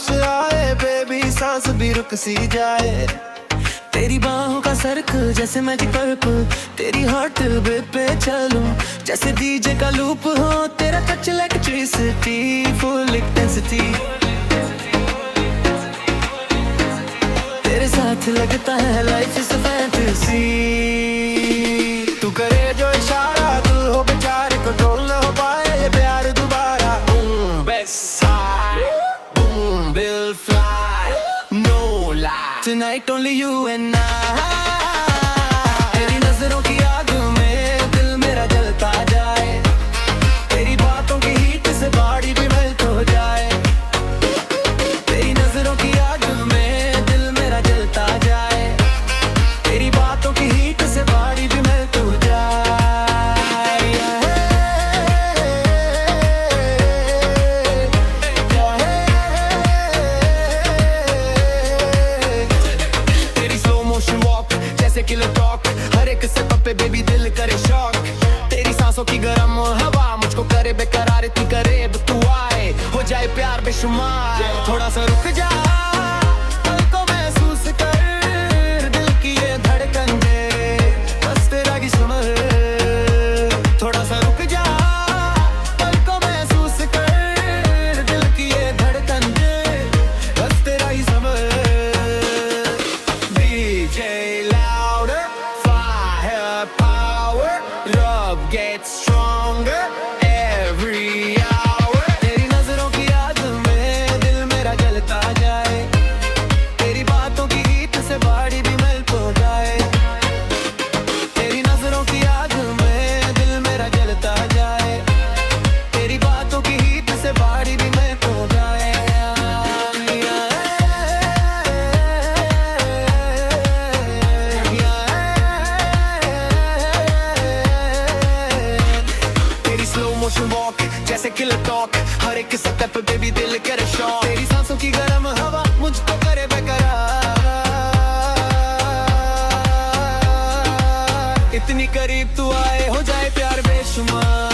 होश आए बेबी, सांस भी रुक सी जाए। तेरी बाहों का सर्कल जैसे मैजिक पर्पल, तेरी हार्ट बीट पे चलूं जैसे डीजे का लूप हो। तेरा टच इलेक्ट्रिसिटी, फुल इंटेंसिटी। तेरे साथ लगता है लाइफ इज अ फैंटेसी। तू करे जो इशारा, दिल हो बेचारे, कंट्रोल न हो पाए ये प्यार दोबारा। Best side, we'll fly, no lie. Tonight only you and I. तेरी नजरों की आग में दिल मेरा जलता जाए, तेरी बातों की हीट से बॉडी भी मेल्ट हो जाए। तेरी नजरों की आग में दिल मेरा जलता जाए, तेरी बातों की हीट से बॉडी भी मेल्ट हो जाए। तेरी स्लो मोशन वॉक जैसे किलर टॉक, हर एक स्टेप पे बेबी दिल करे शॉक। तेरी सांसों की गरम हवा मुझको करे बेकरार, तू करे तू आए हो जाए प्यार बेशुमार। थोड़ा सा रुक जा, पल को महसूस कर, दिल की ये धड़कन दे बस तेरा की समझ। थोड़ा सा रुक जा, पल को महसूस कर, दिल की ये धड़कन दे बस तेरा ही समझ। DJ louder, fire power, love gets stronger every hour. तेरी नजरों की आग में दिल मेरा जलता जाए, तेरी बातों की हीट से बॉडी भी मेल्ट हो जाए। तेरी नजरों की आग में दिल मेरा जलता जाए, तेरी बातों की हीट से बॉडी भी मेल्ट हो जाए। तेरी स्लो मोशन वॉक जैसे किलर टॉक, हर एक स्टेप पे बेबी दिल करे शॉक। तेरी सांसों की गरम हवा मुझको करे बेकरार, इतनी करीब तू आए हो जाए प्यार बेशुमार।